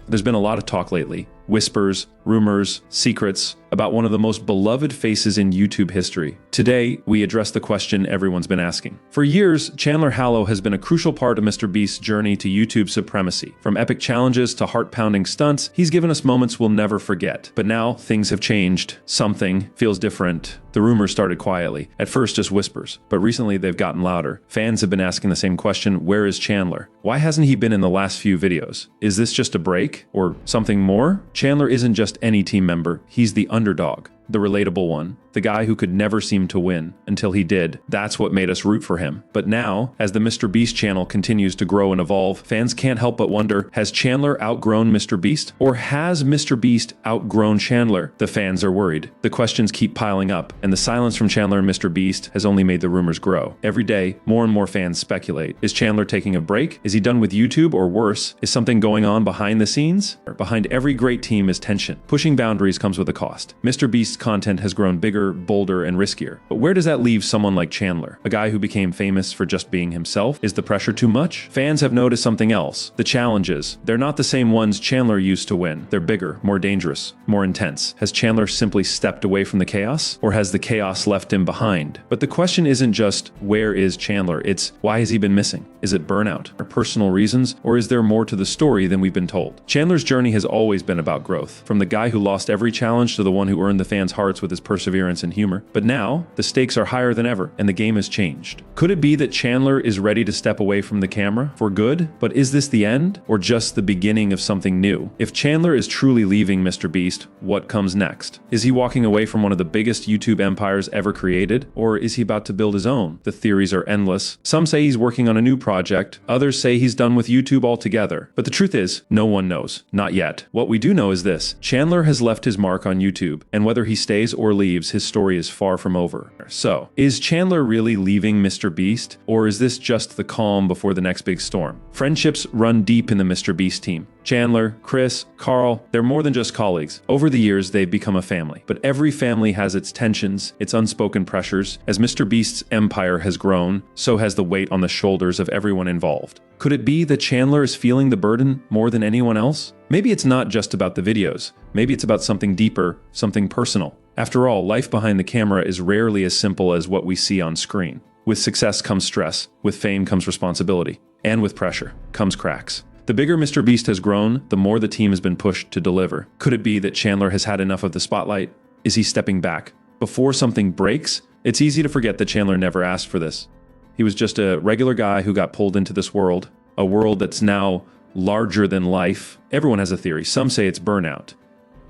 There's been a lot of talk lately. Whispers, rumors, secrets about one of the most beloved faces in YouTube history. Today, we address the question everyone's been asking. For years, Chandler Hallow has been a crucial part of Mrbeast's journey to YouTube supremacy. From epic challenges to heart-pounding stunts, he's given us moments we'll never forget. But now, things have changed. Something feels different. The rumors started quietly, at first just whispers, but recently they've gotten louder. Fans have been asking the same question: where is Chandler? Why hasn't he been in the last few videos? Is this just a break, or something more? Chandler isn't just any team member, he's the underdog. The relatable one, the guy who could never seem to win until he did. That's what made us root for him. But now, as the Mrbeast channel continues to grow and evolve, fans can't help but wonder, has Chandler outgrown Mrbeast? Or has Mrbeast outgrown Chandler? The fans are worried. The questions keep piling up, and the silence from Chandler and Mrbeast has only made the rumors grow. Every day, more and more fans speculate. Is Chandler taking a break? Is he done with YouTube? Or worse, is something going on behind the scenes? Behind every great team is tension. Pushing boundaries comes with a cost. Mrbeast's content has grown bigger, bolder, and riskier. But where does that leave someone like Chandler? A guy who became famous for just being himself? Is the pressure too much? Fans have noticed something else. The challenges. They're not the same ones Chandler used to win. They're bigger, more dangerous, more intense. Has Chandler simply stepped away from the chaos? Or has the chaos left him behind? But the question isn't just, where is Chandler? It's, why has he been missing? Is it burnout? Or personal reasons? Or is there more to the story than we've been told? Chandler's journey has always been about growth. From the guy who lost every challenge to the one who earned the fans' hearts with his perseverance and humor. But now, the stakes are higher than ever, and the game has changed. Could it be that Chandler is ready to step away from the camera for good? But is this the end, or just the beginning of something new? If Chandler is truly leaving Mrbeast, what comes next? Is he walking away from one of the biggest YouTube empires ever created, or is he about to build his own? The theories are endless. Some say he's working on a new project, others say he's done with YouTube altogether. But the truth is, no one knows. Not yet. What we do know is this: Chandler has left his mark on YouTube, and whether he stays or leaves, his story is far from over. So, is Chandler really leaving Mrbeast, or is this just the calm before the next big storm? Friendships run deep in the Mrbeast team. Chandler, Chris, Carl, they're more than just colleagues. Over the years, they've become a family. But every family has its tensions, its unspoken pressures. As Mrbeast's empire has grown, so has the weight on the shoulders of everyone involved. Could it be that Chandler is feeling the burden more than anyone else? Maybe it's not just about the videos. Maybe it's about something deeper, something personal. After all, life behind the camera is rarely as simple as what we see on screen. With success comes stress, with fame comes responsibility, and with pressure comes cracks. The bigger Mrbeast has grown, the more the team has been pushed to deliver. Could it be that Chandler has had enough of the spotlight? Is he stepping back? Before something breaks? It's easy to forget that Chandler never asked for this. He was just a regular guy who got pulled into this world, a world that's now larger than life. Everyone has a theory. Some say it's burnout.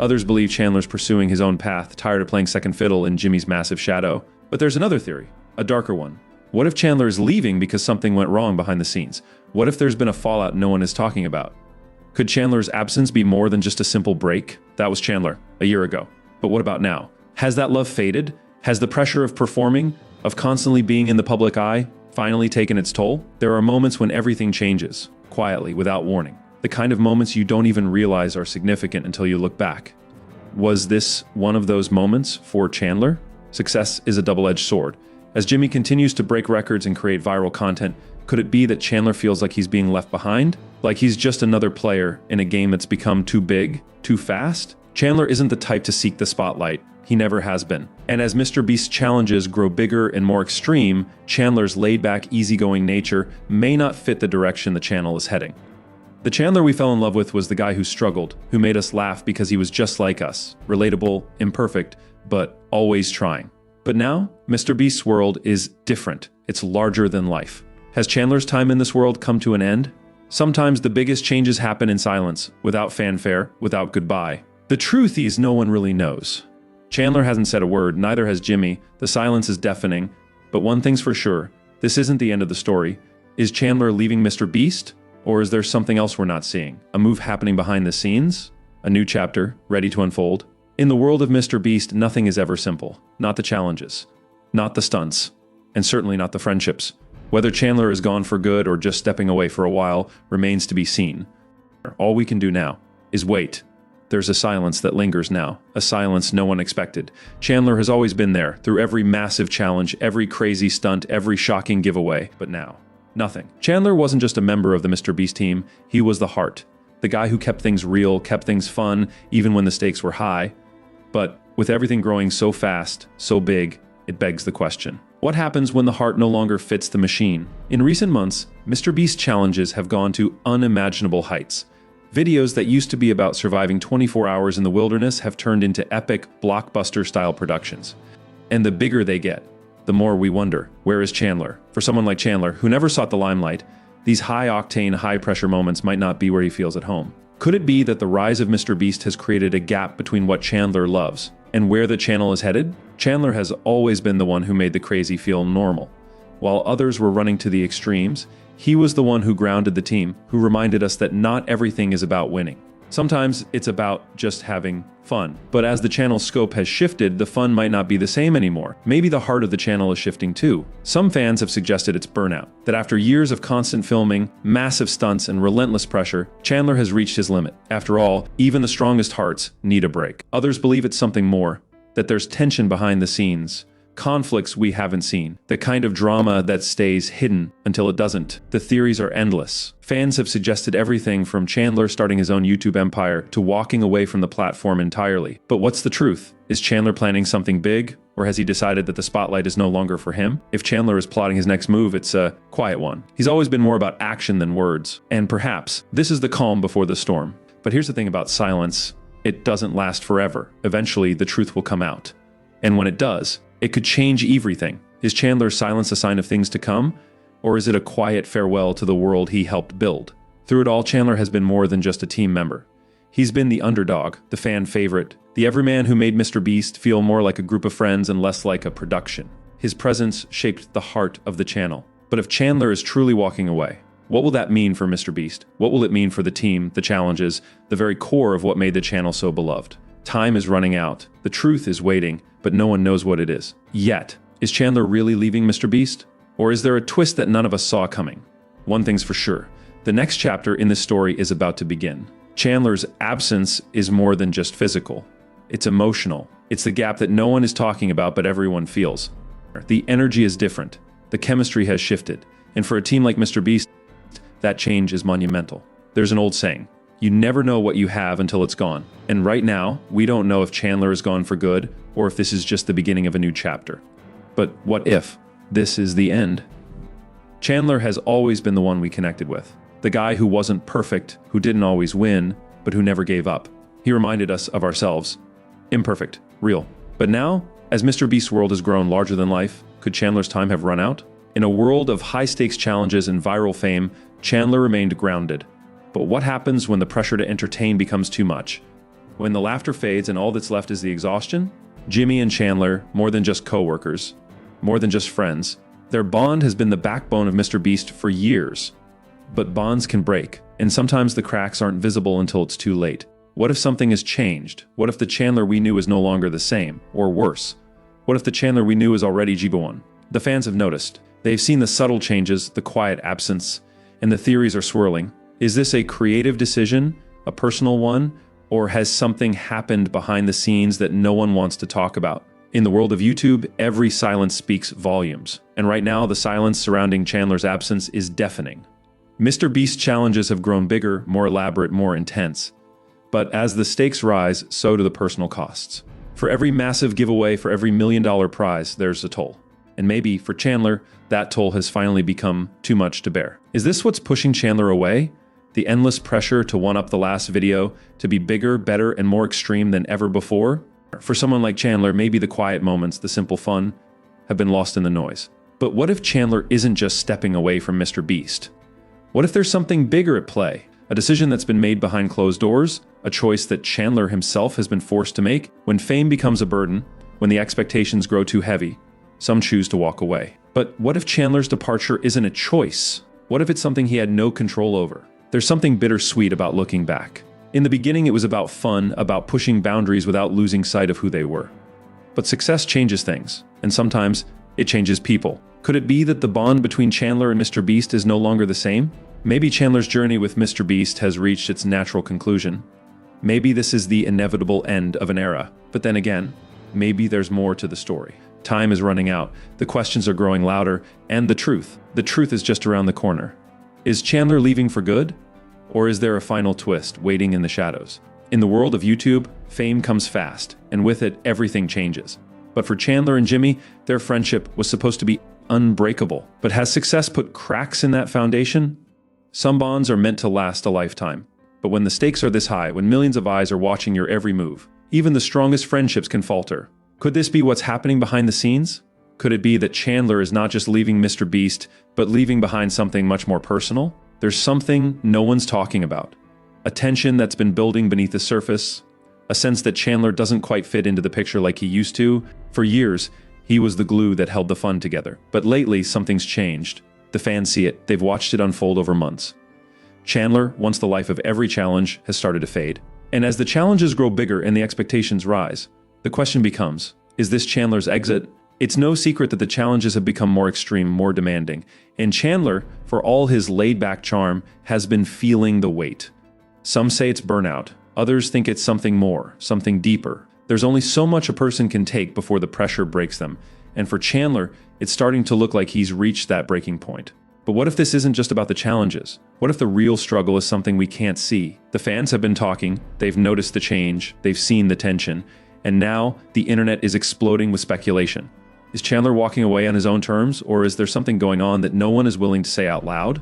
Others believe Chandler's pursuing his own path, tired of playing second fiddle in Jimmy's massive shadow. But there's another theory, a darker one. What if Chandler is leaving because something went wrong behind the scenes? What if there's been a fallout no one is talking about? Could Chandler's absence be more than just a simple break? That was Chandler, a year ago. But what about now? Has that love faded? Has the pressure of performing, of constantly being in the public eye, finally taken its toll? There are moments when everything changes, quietly, without warning. The kind of moments you don't even realize are significant until you look back. Was this one of those moments for Chandler? Success is a double-edged sword. As Jimmy continues to break records and create viral content, could it be that Chandler feels like he's being left behind? Like he's just another player in a game that's become too big, too fast? Chandler isn't the type to seek the spotlight. He never has been. And as Mrbeast's challenges grow bigger and more extreme, Chandler's laid-back, easygoing nature may not fit the direction the channel is heading. The Chandler we fell in love with was the guy who struggled, who made us laugh because he was just like us, relatable, imperfect, but always trying. But now, Mrbeast's world is different. It's larger than life. Has Chandler's time in this world come to an end? Sometimes the biggest changes happen in silence, without fanfare, without goodbye. The truth is no one really knows. Chandler hasn't said a word, neither has Jimmy. The silence is deafening. But one thing's for sure, this isn't the end of the story. Is Chandler leaving Mrbeast? Or is there something else we're not seeing? A move happening behind the scenes? A new chapter, ready to unfold? In the world of Mrbeast, nothing is ever simple. Not the challenges, not the stunts, and certainly not the friendships. Whether Chandler is gone for good or just stepping away for a while remains to be seen. All we can do now is wait. There's a silence that lingers now, a silence no one expected. Chandler has always been there, through every massive challenge, every crazy stunt, every shocking giveaway. But now, nothing. Chandler wasn't just a member of the Mrbeast team, he was the heart. the guy who kept things real, kept things fun, even when the stakes were high. But with everything growing so fast, so big, it begs the question. What happens when the heart no longer fits the machine? In recent months, Mrbeast challenges have gone to unimaginable heights. Videos that used to be about surviving 24 hours in the wilderness have turned into epic, blockbuster-style productions. And the bigger they get, the more we wonder, where is Chandler? For someone like Chandler, who never sought the limelight, these high-octane, high-pressure moments might not be where he feels at home. Could it be that the rise of Mrbeast has created a gap between what Chandler loves and where the channel is headed? Chandler has always been the one who made the crazy feel normal. While others were running to the extremes, he was the one who grounded the team, who reminded us that not everything is about winning. Sometimes it's about just having fun. But as the channel's scope has shifted, the fun might not be the same anymore. Maybe the heart of the channel is shifting too. Some fans have suggested it's burnout, that after years of constant filming, massive stunts, and relentless pressure, Chandler has reached his limit. After all, even the strongest hearts need a break. Others believe it's something more, that there's tension behind the scenes, conflicts we haven't seen, the kind of drama that stays hidden until it doesn't. The theories are endless. Fans have suggested everything from Chandler starting his own YouTube empire to walking away from the platform entirely. But what's the truth? Is Chandler planning something big, or has he decided that the spotlight is no longer for him? If Chandler is plotting his next move, it's a quiet one. He's always been more about action than words. And perhaps this is the calm before the storm. But here's the thing about silence. It doesn't last forever. Eventually, the truth will come out. And when it does, it could change everything. Is Chandler's silence a sign of things to come, or is it a quiet farewell to the world he helped build? Through it all, Chandler has been more than just a team member. He's been the underdog, the fan favorite, the everyman who made Mrbeast feel more like a group of friends and less like a production. His presence shaped the heart of the channel. But if Chandler is truly walking away, what will that mean for Mrbeast? What will it mean for the team, the challenges, the very core of what made the channel so beloved? Time is running out. The truth is waiting, but no one knows what it is. Yet, is Chandler really leaving Mrbeast? Or is there a twist that none of us saw coming? One thing's for sure. The next chapter in this story is about to begin. Chandler's absence is more than just physical. It's emotional. It's the gap that no one is talking about but everyone feels. The energy is different. The chemistry has shifted. And for a team like Mrbeast, that change is monumental. There's an old saying, you never know what you have until it's gone. And right now, we don't know if Chandler is gone for good or if this is just the beginning of a new chapter. But what if this is the end? Chandler has always been the one we connected with. The guy who wasn't perfect, who didn't always win, but who never gave up. He reminded us of ourselves. Imperfect, real. But now, as Mrbeast's world has grown larger than life, could Chandler's time have run out? In a world of high-stakes challenges and viral fame, Chandler remained grounded. But what happens when the pressure to entertain becomes too much? When the laughter fades and all that's left is the exhaustion? Jimmy and Chandler, more than just co-workers, more than just friends, their bond has been the backbone of Mrbeast for years. But bonds can break, and sometimes the cracks aren't visible until it's too late. What if something has changed? What if the Chandler we knew is no longer the same, or worse? What if the Chandler we knew is already Jibawan? The fans have noticed. They've seen the subtle changes, the quiet absence, and the theories are swirling. Is this a creative decision, a personal one, or has something happened behind the scenes that no one wants to talk about? In the world of YouTube, every silence speaks volumes. And right now, the silence surrounding Chandler's absence is deafening. Mrbeast's challenges have grown bigger, more elaborate, more intense. But as the stakes rise, so do the personal costs. For every massive giveaway, for every $1 million prize, there's a toll. And maybe, for Chandler, that toll has finally become too much to bear. Is this what's pushing Chandler away? The endless pressure to one-up the last video, to be bigger, better, and more extreme than ever before? For someone like Chandler, maybe the quiet moments, the simple fun, have been lost in the noise. But what if Chandler isn't just stepping away from Mrbeast? What if there's something bigger at play? A decision that's been made behind closed doors? A choice that Chandler himself has been forced to make? When fame becomes a burden, when the expectations grow too heavy, some choose to walk away. But what if Chandler's departure isn't a choice? What if it's something he had no control over? There's something bittersweet about looking back. In the beginning, it was about fun, about pushing boundaries without losing sight of who they were. But success changes things, and sometimes it changes people. Could it be that the bond between Chandler and Mrbeast is no longer the same? Maybe Chandler's journey with Mrbeast has reached its natural conclusion. Maybe this is the inevitable end of an era. But then again, maybe there's more to the story. Time is running out, the questions are growing louder, and the truth is just around the corner. Is Chandler leaving for good? Or is there a final twist waiting in the shadows? In the world of YouTube, fame comes fast, and with it, everything changes. But for Chandler and Jimmy, their friendship was supposed to be unbreakable. But has success put cracks in that foundation? Some bonds are meant to last a lifetime. But when the stakes are this high, when millions of eyes are watching your every move, even the strongest friendships can falter. Could this be what's happening behind the scenes? Could it be that Chandler is not just leaving Mrbeast, but leaving behind something much more personal? There's something no one's talking about. A tension that's been building beneath the surface. A sense that Chandler doesn't quite fit into the picture like he used to. For years, he was the glue that held the fun together. But lately, something's changed. The fans see it. They've watched it unfold over months. Chandler, once the life of every challenge, has started to fade. And as the challenges grow bigger and the expectations rise, the question becomes, is this Chandler's exit? It's no secret that the challenges have become more extreme, more demanding. And Chandler, for all his laid-back charm, has been feeling the weight. Some say it's burnout. Others think it's something more, something deeper. There's only so much a person can take before the pressure breaks them. And for Chandler, it's starting to look like he's reached that breaking point. But what if this isn't just about the challenges? What if the real struggle is something we can't see? The fans have been talking, they've noticed the change, they've seen the tension, and now the internet is exploding with speculation. Is Chandler walking away on his own terms, or is there something going on that no one is willing to say out loud?